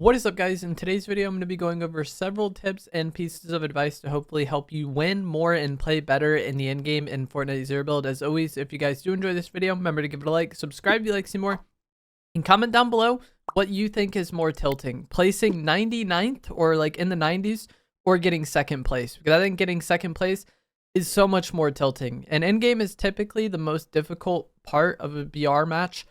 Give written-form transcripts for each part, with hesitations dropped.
What is up, guys? In today's video, I'm going to be going over several tips and pieces of advice to hopefully help you win more and play better in the end game in Fortnite Zero Build. As always, if you guys do enjoy this video, remember to give it a like, subscribe if you like to see more, and comment down below what you think is more tilting, placing 99th or like in the 90s or getting second place. Because I think getting second place is so much more tilting. And endgame is typically the most difficult part of a BR match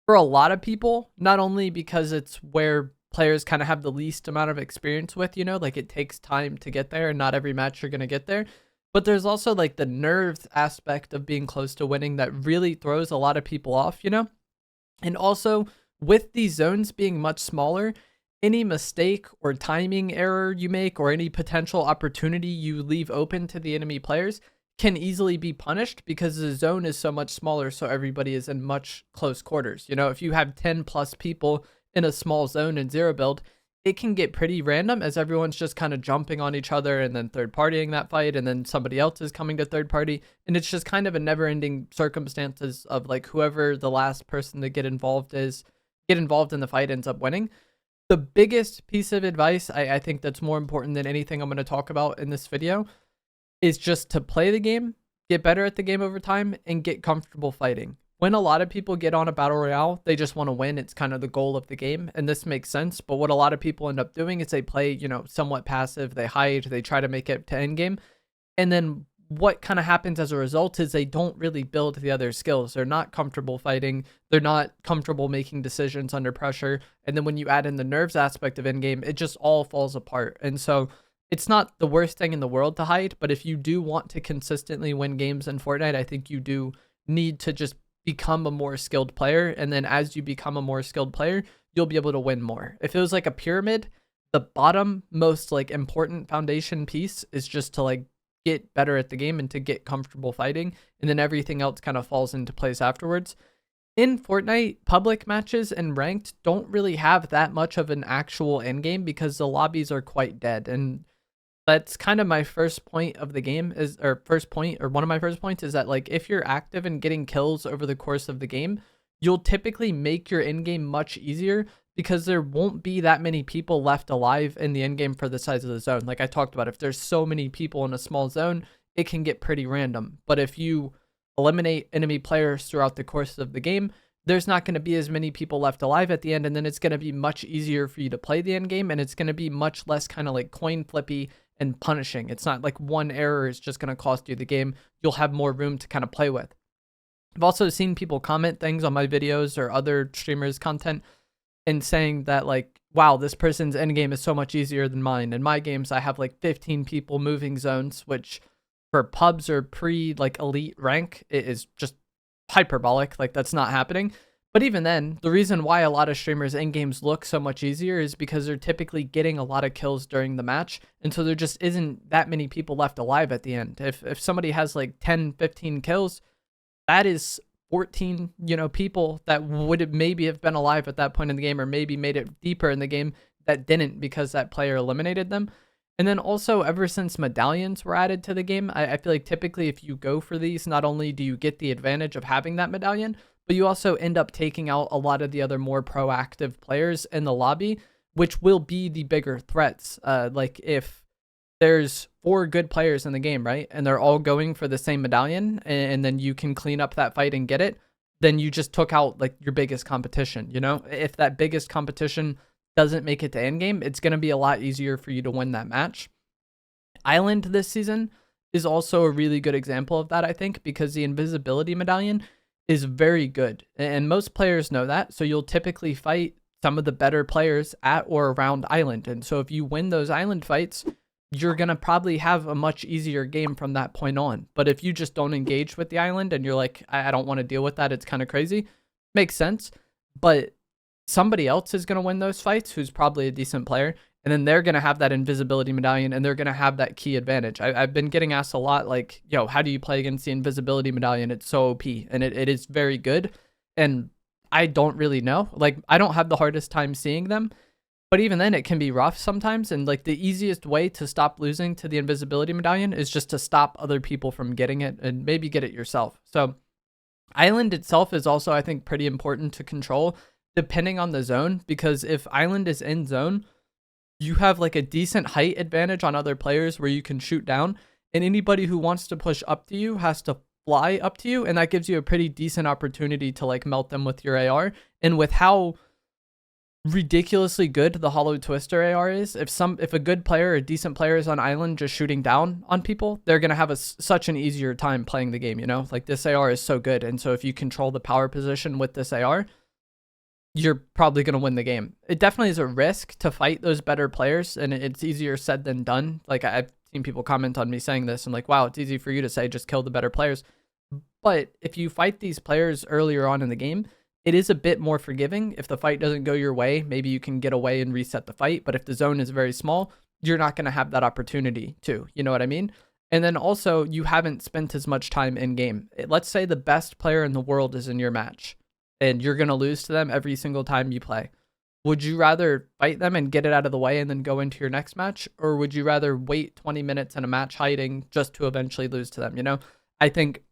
for a lot of people, not only because it's where players kind of have the least amount of experience with, like it takes time to get there and not every match you're going to get there. But there's also like the nerves aspect of being close to winning that really throws a lot of people off, And also with these zones being much smaller, any mistake or timing error you make or any potential opportunity you leave open to the enemy players can easily be punished because the zone is so much smaller, so everybody is in much close quarters. If you have 10 plus people in a small zone in Zero Build, it can get pretty random as everyone's just kind of jumping on each other and then third partying that fight, and then somebody else is coming to third party, and it's just kind of a never ending circumstances of like whoever the last person to get involved in the fight ends up winning. The biggest piece of advice I think that's more important than anything I'm going to talk about in this video is just to play the game, get better at the game over time, and get comfortable fighting. When a lot of people get on a Battle Royale, they just want to win. It's kind of the goal of the game, and this makes sense. But what a lot of people end up doing is they play, somewhat passive. They hide. They try to make it to endgame. And then what kind of happens as a result is they don't really build the other skills. They're not comfortable fighting. They're not comfortable making decisions under pressure. And then when you add in the nerves aspect of endgame, it just all falls apart. And so it's not the worst thing in the world to hide, but if you do want to consistently win games in Fortnite, I think you do need to just become a more skilled player. And then as you become a more skilled player, you'll be able to win more. If it was like a pyramid, the bottom most like important foundation piece is just to like get better at the game and to get comfortable fighting. And then everything else kind of falls into place afterwards. In Fortnite, public matches and ranked don't really have that much of an actual end game because the lobbies are quite dead. And that's kind of my first point of the game one of my first points is that like if you're active and getting kills over the course of the game, you'll typically make your end game much easier because there won't be that many people left alive in the end game for the size of the zone. Like I talked about, if there's so many people in a small zone, it can get pretty random. But if you eliminate enemy players throughout the course of the game, there's not going to be as many people left alive at the end, and then it's going to be much easier for you to play the end game, and it's going to be much less kind of like coin flippy and punishing. It's not like one error is just going to cost you the game. You'll have more room to kind of play with. I've also seen people comment things on my videos or other streamers' content and saying that like, wow, this person's endgame is so much easier than mine. In my games, I have like 15 people moving zones, which for pubs or like elite rank, it is just hyperbolic. Like that's not happening. But even then, the reason why a lot of streamers' end games look so much easier is because they're typically getting a lot of kills during the match. And so there just isn't that many people left alive at the end. If somebody has like 10, 15 kills, that is 14, people that would have maybe have been alive at that point in the game or maybe made it deeper in the game that didn't because that player eliminated them. And then also ever since medallions were added to the game, I feel like typically if you go for these, not only do you get the advantage of having that medallion, but you also end up taking out a lot of the other more proactive players in the lobby, which will be the bigger threats. Like if there's 4 good players in the game, right? And they're all going for the same medallion, and then you can clean up that fight and get it, then you just took out like your biggest competition, If that biggest competition doesn't make it to endgame, it's going to be a lot easier for you to win that match. Island this season is also a really good example of that, I think, because the invisibility medallion is very good, and most players know that. So you'll typically fight some of the better players at or around island, and so if you win those island fights, you're gonna probably have a much easier game from that point on. But if you just don't engage with the island and you're like, I don't want to deal with that, it's kind of crazy, makes sense. But somebody else is gonna win those fights who's probably a decent player, and then they're going to have that invisibility medallion, and they're going to have that key advantage. I've been getting asked a lot, like, yo, how do you play against the invisibility medallion? It's so OP, and it is very good. And I don't really know. Like, I don't have the hardest time seeing them. But even then, it can be rough sometimes. And, like, the easiest way to stop losing to the invisibility medallion is just to stop other people from getting it and maybe get it yourself. So, Island itself is also, I think, pretty important to control, depending on the zone, because if island is in zone, you have like a decent height advantage on other players where you can shoot down, and anybody who wants to push up to you has to fly up to you, and that gives you a pretty decent opportunity to like melt them with your AR. And with how ridiculously good the Hollow Twister AR is, if a good player or a decent player is on island just shooting down on people, they're going to have such an easier time playing the game, you know? Like, this AR is so good, and so if you control the power position with this AR, you're probably going to win the game. It definitely is a risk to fight those better players, and it's easier said than done. Like, I've seen people comment on me saying this, and like, wow, it's easy for you to say just kill the better players. But if you fight these players earlier on in the game, it is a bit more forgiving. If the fight doesn't go your way, maybe you can get away and reset the fight. But if the zone is very small, you're not going to have that opportunity to, you know what I mean? And then also, you haven't spent as much time in game. Let's say the best player in the world is in your match, and you're going to lose to them every single time you play. Would you rather fight them and get it out of the way and then go into your next match? Or would you rather wait 20 minutes in a match hiding just to eventually lose to them? You know, I think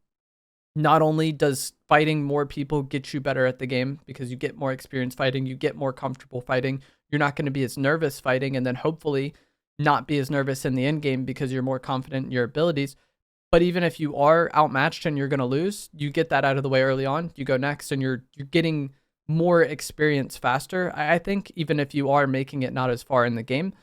not only does fighting more people get you better at the game because you get more experience fighting, you get more comfortable fighting, you're not going to be as nervous fighting, and then hopefully not be as nervous in the end game because you're more confident in your abilities. But even if you are outmatched and you're going to lose, you get that out of the way early on, you go next, and you're getting more experience faster. I think even if you are making it not as far in the game,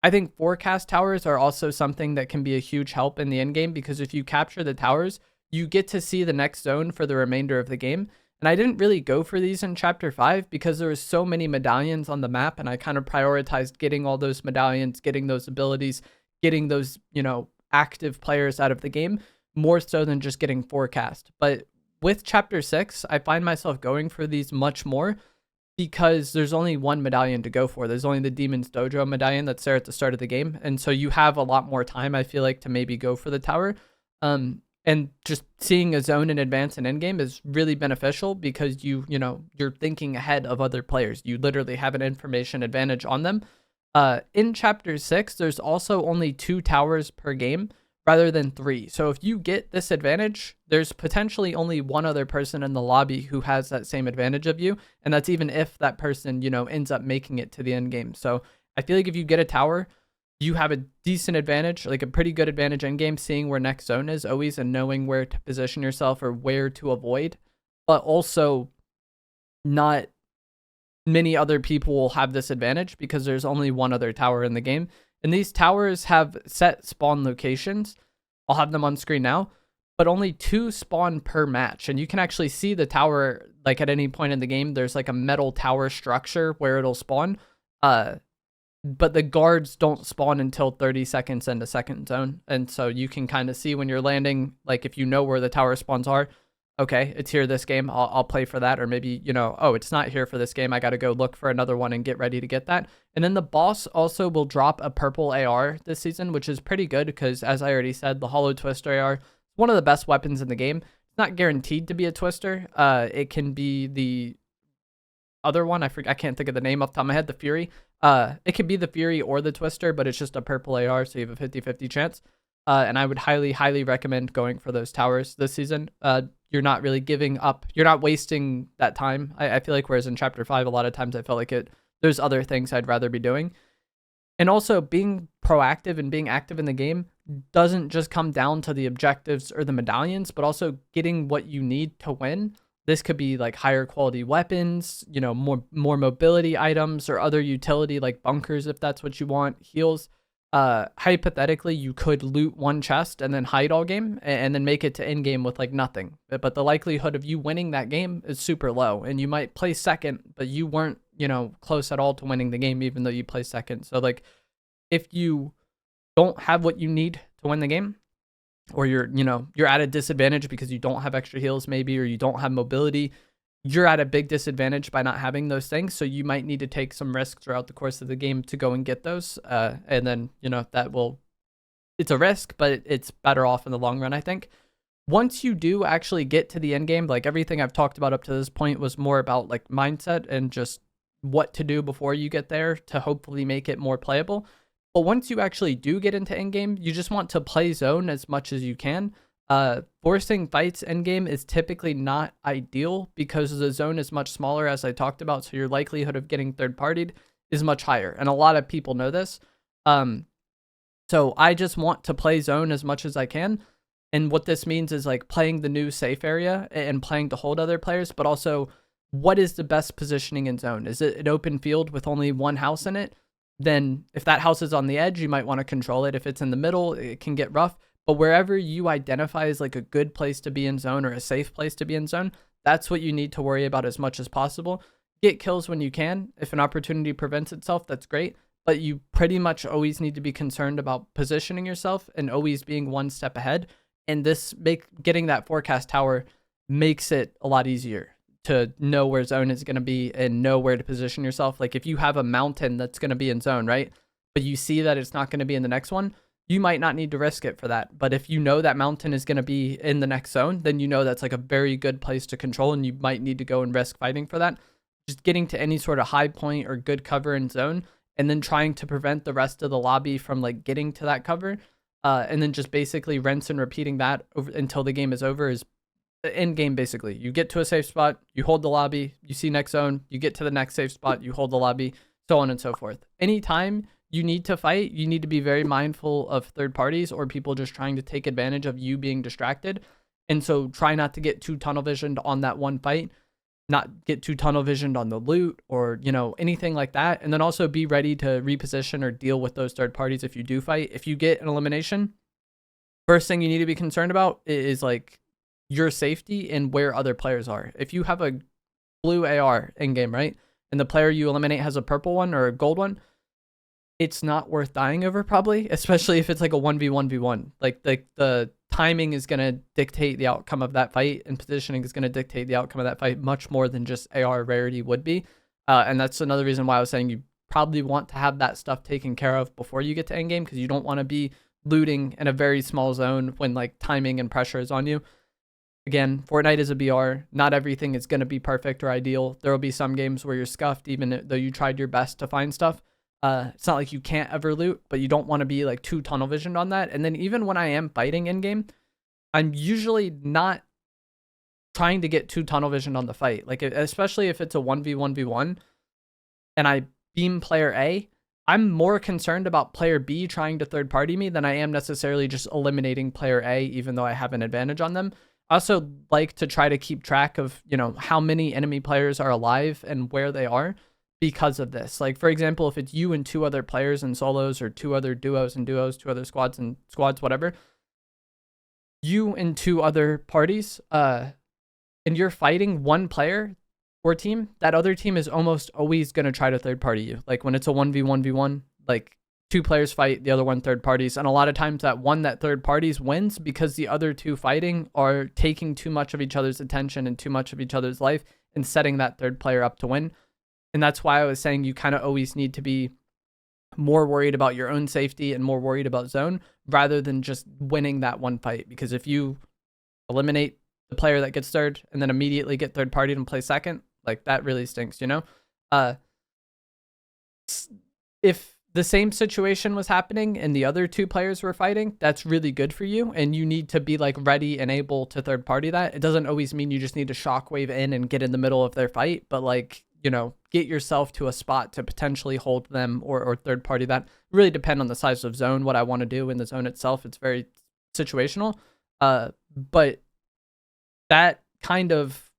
I think forecast towers are also something that can be a huge help in the end game, because if you capture the towers, you get to see the next zone for the remainder of the game. And I didn't really go for these in Chapter 5 because there was so many medallions on the map, and I kind of prioritized getting all those medallions, getting those abilities, getting those, you know, active players out of the game, more so than just getting forecast. But with Chapter 6, I find myself going for these much more because there's only one medallion to go for. There's only the Demon's Dojo medallion that's there at the start of the game. And so you have a lot more time, I feel like, to maybe go for the tower. And just seeing a zone in advance and endgame is really beneficial because you're thinking ahead of other players. You literally have an information advantage on them. In Chapter 6, there's also only 2 towers per game rather than 3. So if you get this advantage, there's potentially only one other person in the lobby who has that same advantage of you. And that's even if that person, ends up making it to the end game. So I feel like if you get a tower, you have a decent advantage, like a pretty good advantage in game, seeing where next zone is always and knowing where to position yourself or where to avoid. But also, not many other people will have this advantage because there's only one other tower in the game. And these towers have set spawn locations. I'll have them on screen now, but only 2 spawn per match. And you can actually see the tower, like at any point in the game, there's like a metal tower structure where it'll spawn. But the guards don't spawn until 30 seconds into second zone. And so you can kind of see when you're landing, like if you know where the tower spawns are, okay, it's here this game, I'll play for that. Or maybe, oh, it's not here for this game, I got to go look for another one and get ready to get that. And then the boss also will drop a purple AR this season, which is pretty good because, as I already said, the Hollow Twister AR is one of the best weapons in the game. It's not guaranteed to be a Twister. It can be the other one, I can't think of the name off the top of my head, the Fury. It could be the Fury or the Twister, but it's just a purple AR, so you have a 50-50 chance. And I would highly recommend going for those towers this season. You're not really giving up. You're not wasting that time. I feel like, whereas in Chapter 5, a lot of times I felt like there's other things I'd rather be doing. And also, being proactive and being active in the game doesn't just come down to the objectives or the medallions, but also getting what you need to win. This could be like higher quality weapons, more mobility items, or other utility like bunkers if that's what you want, heals. Hypothetically, you could loot one chest and then hide all game and then make it to end game with like nothing. But the likelihood of you winning that game is super low, and you might play second, but you weren't, close at all to winning the game, even though you play second. So like, if you don't have what you need to win the game, or you're at a disadvantage because you don't have extra heals maybe, or you don't have mobility, you're at a big disadvantage by not having those things. So you might need to take some risks throughout the course of the game to go and get those. And then, it's a risk, but it's better off in the long run, I think. Once you do actually get to the end game, like everything I've talked about up to this point was more about like mindset and just what to do before you get there to hopefully make it more playable. But once you actually do get into endgame, you just want to play zone as much as you can. Forcing fights endgame is typically not ideal because the zone is much smaller, as I talked about, so your likelihood of getting third-partied is much higher, and a lot of people know this. So I just want to play zone as much as I can, and what this means is like playing the new safe area and playing to hold other players, but also what is the best positioning in zone? Is it an open field with only one house in it? Then if that house is on the edge, you might want to control it. If it's in the middle, it can get rough. But wherever you identify as like a good place to be in zone or a safe place to be in zone, that's what you need to worry about as much as possible. Get kills when you can. If an opportunity prevents itself, that's great. But you pretty much always need to be concerned about positioning yourself and always being one step ahead. And getting that forecast tower makes it a lot easier to know where zone is going to be and know where to position yourself. Like if you have a mountain that's going to be in zone, right? But you see that it's not going to be in the next one, you might not need to risk it for that. But if you know that mountain is going to be in the next zone, then you know that's like a very good place to control, and you might need to go and risk fighting for that. Just getting to any sort of high point or good cover in zone, and then trying to prevent the rest of the lobby from like getting to that cover, and then just basically rinse and repeating that until the game is over is the end game. Basically, you get to a safe spot, you hold the lobby, you see next zone, you get to the next safe spot, you hold the lobby, so on and so forth. Anytime you need to fight, you need to be very mindful of third parties or people just trying to take advantage of you being distracted. And so try not to get too tunnel visioned on that one fight, not get too tunnel visioned on the loot or, you know, anything like that. And then also be ready to reposition or deal with those third parties if you do fight. If you get an elimination, first thing you need to be concerned about is like your safety and where other players are. If you have a blue AR in game, right, and the player you eliminate has a purple one or a gold one, it's not worth dying over probably, especially if it's like a 1v1v1. Like the timing is going to dictate the outcome of that fight, and positioning is going to dictate the outcome of that fight much more than just AR rarity would be. And that's another reason why I was saying you probably want to have that stuff taken care of before you get to endgame, because you don't want to be looting in a very small zone when like timing and pressure is on you. Again, Fortnite is a BR. Not everything is going to be perfect or ideal. There will be some games where you're scuffed, even though you tried your best to find stuff. It's not like you can't ever loot, but you don't want to be like too tunnel visioned on that. And then even when I am fighting in game, I'm usually not trying to get too tunnel visioned on the fight. Like especially if it's a 1v1v1 and I beam player A, I'm more concerned about player B trying to third party me than I am necessarily just eliminating player A, even though I have an advantage on them. I also like to try to keep track of, you know, how many enemy players are alive and where they are because of this. Like, for example, if it's you and two other players in solos, or two other duos and duos, two other squads and squads, whatever, you and two other parties, and you're fighting one player or team, that other team is almost always going to try to third party you. Like when it's a 1v1v1, like two players fight, the other one third parties. And a lot of times that third parties wins because the other two fighting are taking too much of each other's attention and too much of each other's life and setting that third player up to win. And that's why I was saying you kind of always need to be more worried about your own safety and more worried about zone rather than just winning that one fight. Because if you eliminate the player that gets third and then immediately get third partied and play second, like that really stinks, you know? If the same situation was happening and the other two players were fighting, that's really good for you. And you need to be like ready and able to third party that. It doesn't always mean you just need to shockwave in and get in the middle of their fight, but like, you know, get yourself to a spot to potentially hold them or third party that. Really depend on the size of zone, what I want to do in the zone itself. It's very situational. But that kind of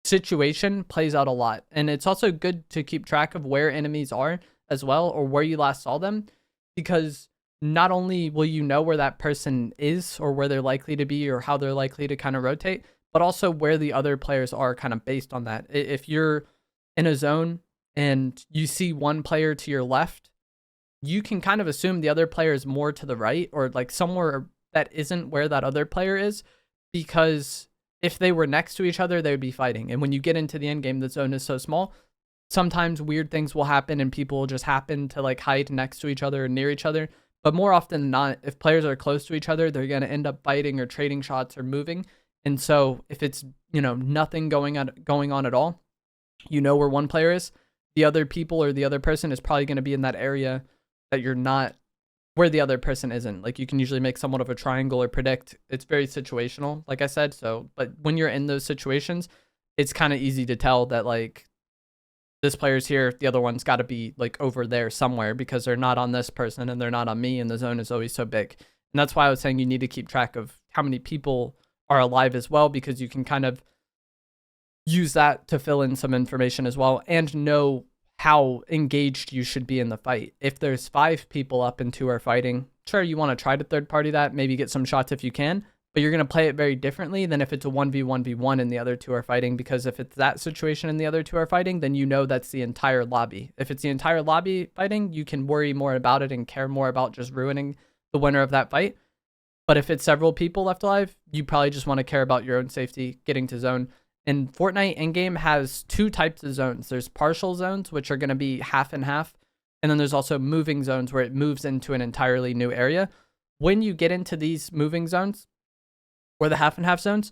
situation plays out a lot. And it's also good to keep track of where enemies are as well, or where you last saw them, because not only will you know where that person is or where they're likely to be or how they're likely to kind of rotate, but also where the other players are kind of based on that. If you're in a zone and you see one player to your left, you can kind of assume the other player is more to the right or like somewhere that isn't where that other player is, because if they were next to each other, they would be fighting. And when you get into the end game, the zone is so small, sometimes weird things will happen and people will just happen to like hide next to each other or near each other. But more often than not, if players are close to each other, they're going to end up fighting or trading shots or moving. And so if it's, you know, nothing going on at all, you know where one player is, the other people or the other person is probably going to be in that area that you're not where the other person isn't. Like you can usually make somewhat of a triangle or predict. It's very situational, like I said. So, but when you're in those situations, it's kind of easy to tell that like this player's here, the other one's got to be like over there somewhere because they're not on this person and they're not on me, and the zone is always so big. And that's why I was saying you need to keep track of how many people are alive as well, because you can kind of use that to fill in some information as well and know how engaged you should be in the fight. If there's 5 people up and 2 are fighting, sure, you want to try to third party that, maybe get some shots if you can, but you're going to play it very differently than if it's a 1v1v1 and the other 2 are fighting, because if it's that situation and the other 2 are fighting, then you know that's the entire lobby. If it's the entire lobby fighting, you can worry more about it and care more about just ruining the winner of that fight. But if it's several people left alive, you probably just want to care about your own safety, getting to zone. And Fortnite Endgame has 2 types of zones. There's partial zones, which are going to be half and half. And then there's also moving zones where it moves into an entirely new area. When you get into these moving zones, or the half and half zones,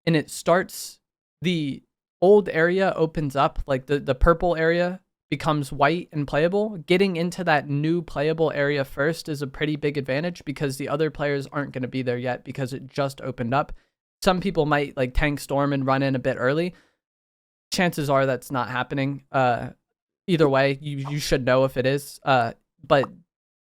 and it starts, the old area opens up, like the purple area becomes white and playable. Getting into that new playable area first is a pretty big advantage because the other players aren't going to be there yet because it just opened up. Some people might like tank storm and run in a bit early. Chances are that's not happening. Either way, you should know if it is. But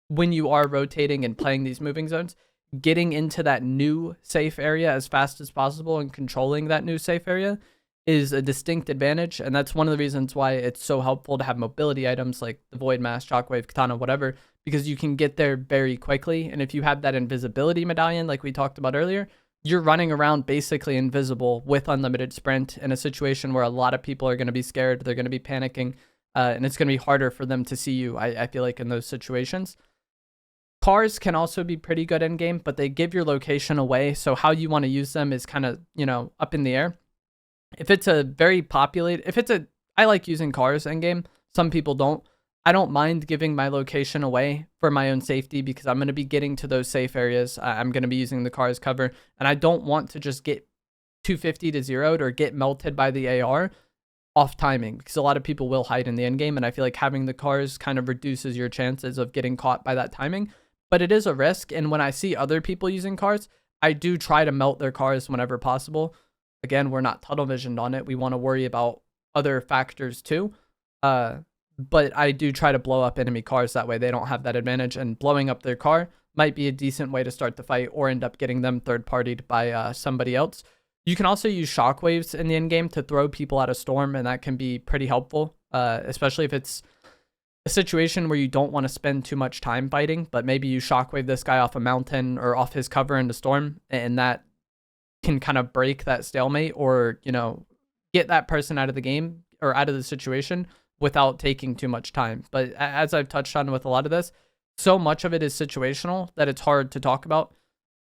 when you are rotating and playing these moving zones, getting into that new safe area as fast as possible and controlling that new safe area is a distinct advantage. And that's one of the reasons why it's so helpful to have mobility items like the Void Mask, Shockwave, Katana, whatever, because you can get there very quickly. And if you have that invisibility medallion, like we talked about earlier, you're running around basically invisible with unlimited sprint in a situation where a lot of people are going to be scared. They're going to be panicking, and it's going to be harder for them to see you, I feel like, in those situations. Cars can also be pretty good in game, but they give your location away. So how you want to use them is kind of, up in the air. If it's a very populated, I like using cars in game. Some people don't. I don't mind giving my location away for my own safety because I'm going to be getting to those safe areas. I'm going to be using the car's cover, and I don't want to just get 250 to zeroed or get melted by the AR off timing, because a lot of people will hide in the end game, and I feel like having the cars kind of reduces your chances of getting caught by that timing. But it is a risk, and when I see other people using cars, I do try to melt their cars whenever possible. Again, we're not tunnel visioned on it. We want to worry about other factors too. But I do try to blow up enemy cars, that way they don't have that advantage, and blowing up their car might be a decent way to start the fight or end up getting them third-partied by somebody else. You can also use shockwaves in the end game to throw people out of storm, and that can be pretty helpful, especially if it's a situation where you don't want to spend too much time fighting, but maybe you shockwave this guy off a mountain or off his cover into storm, and that can kind of break that stalemate or, get that person out of the game or out of the situation without taking too much time. But as I've touched on with a lot of this, so much of it is situational that it's hard to talk about.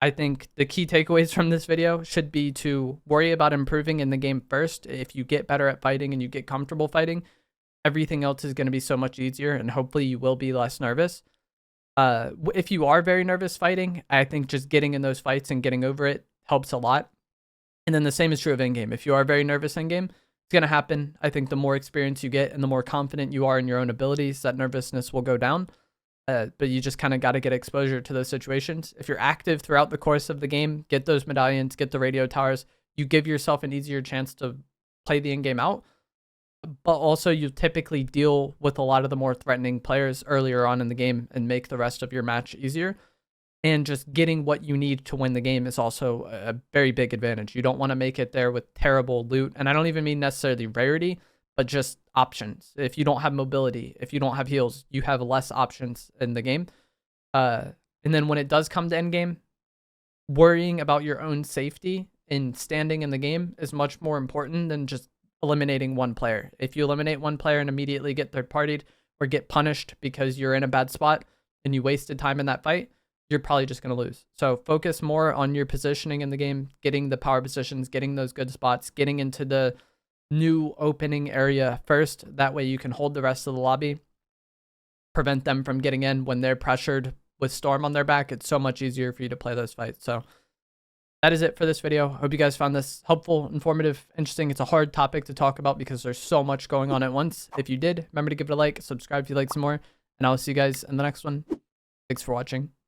I think the key takeaways from this video should be to worry about improving in the game first. If you get better at fighting and you get comfortable fighting, everything else is going to be so much easier, and hopefully you will be less nervous. If you are very nervous fighting, I think just getting in those fights and getting over it helps a lot. And then the same is true of in-game. If you are very nervous in-game, it's going to happen. I think the more experience you get and the more confident you are in your own abilities, that nervousness will go down. But you just kind of got to get exposure to those situations. If you're active throughout the course of the game, get those medallions, get the radio towers, you give yourself an easier chance to play the in-game out. But also you typically deal with a lot of the more threatening players earlier on in the game and make the rest of your match easier. And just getting what you need to win the game is also a very big advantage. You don't want to make it there with terrible loot. And I don't even mean necessarily rarity, but just options. If you don't have mobility, if you don't have heals, you have less options in the game. And then when it does come to endgame, worrying about your own safety and standing in the game is much more important than just eliminating one player. If you eliminate one player and immediately get third-partied or get punished because you're in a bad spot and you wasted time in that fight, you're probably just going to lose. So focus more on your positioning in the game, getting the power positions, getting those good spots, getting into the new opening area first. That way you can hold the rest of the lobby, prevent them from getting in when they're pressured with Storm on their back. It's so much easier for you to play those fights. So that is it for this video. Hope you guys found this helpful, informative, interesting. It's a hard topic to talk about because there's so much going on at once. If you did, remember to give it a like, subscribe if you like some more, and I'll see you guys in the next one. Thanks for watching.